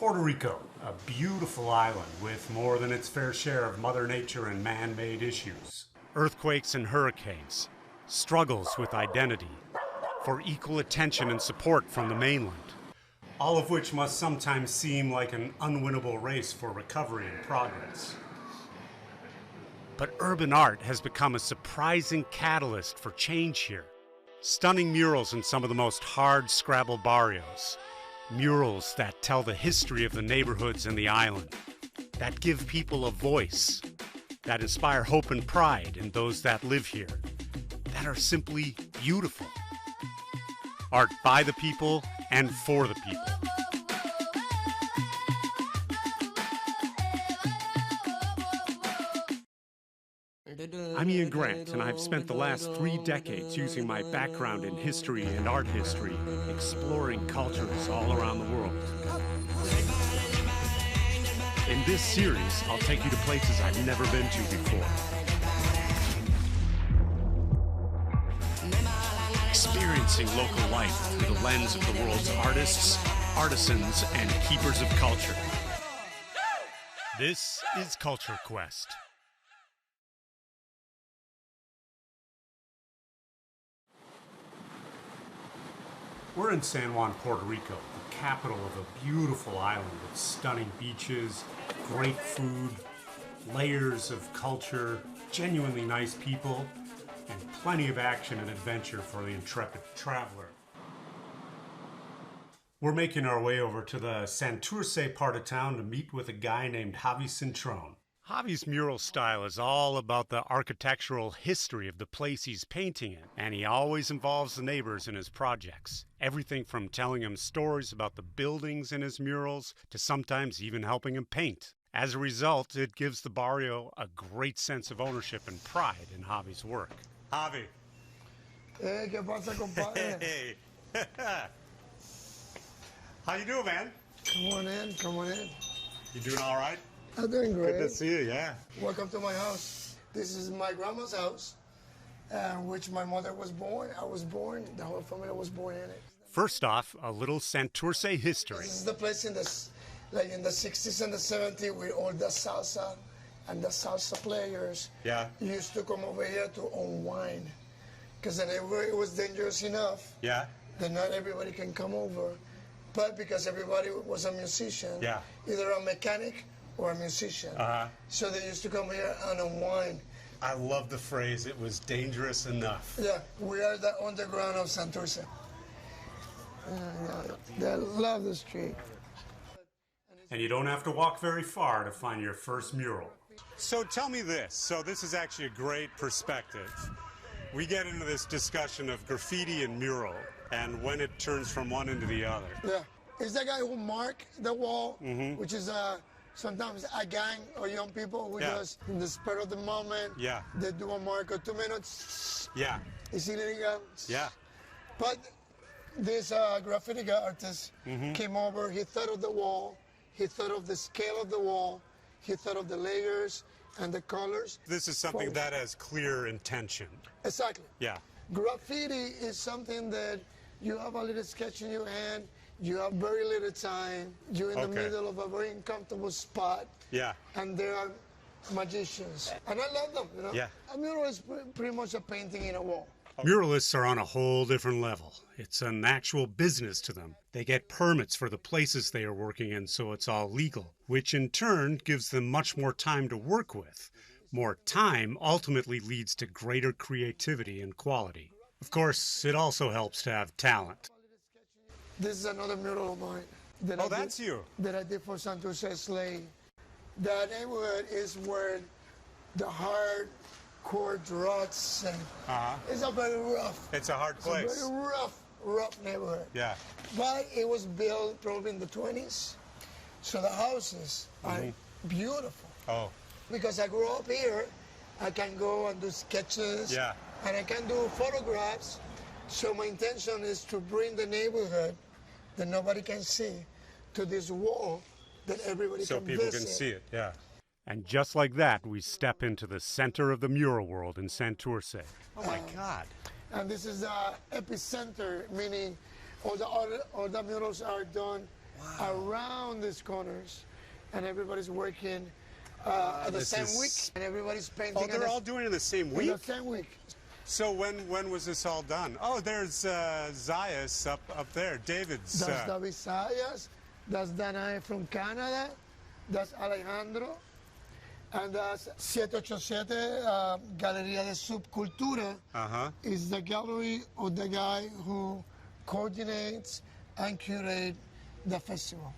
Puerto Rico, a beautiful island with more than its fair share of Mother Nature and man-made issues. Earthquakes and hurricanes, struggles with identity, for equal attention and support from the mainland. All of which must sometimes seem like an unwinnable race for recovery and progress. But urban art has become a surprising catalyst for change here. Stunning murals in some of the most hard-scrabble barrios. Murals that tell the history of the neighborhoods and the island. That give people a voice. That inspire hope and pride in those that live here. That are simply beautiful. Art by the people and for the people. I'm Ian Grant, and I've spent the last 3 decades using my background in history and art history, exploring cultures all around the world. In this series, I'll take you to places I've never been to before. Experiencing local life through the lens of the world's artists, artisans, and keepers of culture. This is Culture Quest. We're in San Juan, Puerto Rico, the capital of a beautiful island with stunning beaches, great food, layers of culture, genuinely nice people, and plenty of action and adventure for the intrepid traveler. We're making our way over to the Santurce part of town to meet with a guy named Javi Cintrón. Javi's mural style is all about the architectural history of the place he's painting in, and he always involves the neighbors in his projects. Everything from telling him stories about the buildings in his murals to sometimes even helping him paint. As a result, it gives the barrio a great sense of ownership and pride in Javi's work. Javi. Hey, ¿qué pasa, compadre? Hey. How you doing, man? Come on in, come on in. You doing all right? I'm doing great. Good to see you, yeah. Welcome to my house. This is my grandma's house, which my mother was born. I was born. The whole family was born in it. First off, a little Santurce history. This is the place in the 60s and the 70s where all the salsa and the salsa players used to come over here to unwind. Because the neighborhood was dangerous enough that not everybody can come over. But because everybody was a musician, either a mechanic or a musician. So they used to come here and unwind. I love the phrase, it was dangerous enough. Yeah, we are the underground of Santurce. They love the street. And you don't have to walk very far to find your first mural. So tell me this, so this is actually a great perspective. We get into this discussion of graffiti and mural, and when it turns from one into the other. Yeah, it's the guy who mark the wall, which is sometimes a gang of young people who just, in the spur of the moment, they do a mark of 2 minutes. Yeah. It's illegal. Yeah. But this graffiti artist came over, he thought of the wall, he thought of the scale of the wall, he thought of the layers and the colors. This is something that has clear intention. Exactly. Yeah. Graffiti is something that you have a little sketch in your hand, you have very little time, you're in the middle of a very uncomfortable spot, and there are magicians. And I love them, you know? Yeah. A mural is pretty much a painting in a wall. Muralists are on a whole different level. It's an actual business to them. They get permits for the places they are working in, so it's all legal, which in turn gives them much more time to work with. More time ultimately leads to greater creativity and quality. Of course, it also helps to have talent. This is another mural of mine. That's you. That I did for Santurce Slay. That neighborhood is where the hardcore drugs and it's a very rough. It's a hard place. It's a very rough neighborhood. Yeah. But it was built probably in the 20s. So the houses are beautiful. Oh. Because I grew up here, I can go and do sketches. Yeah. And I can do photographs. So my intention is to bring the neighborhood that nobody can see to this wall that everybody can visit. So people can see it, yeah. And just like that, we step into the center of the mural world in Santurce. Oh my God. And this is the epicenter, meaning all the murals are done around these corners, and everybody's working at the same week, and everybody's painting. Oh, they're all doing it in the same week? In the same week. So when was this all done? Oh, there's Zayas up there, David's. That's David Zayas, that's Danae from Canada, that's Alejandro, and that's 787 Galería de Subcultura. Is the gallery of the guy who coordinates and curates the festival.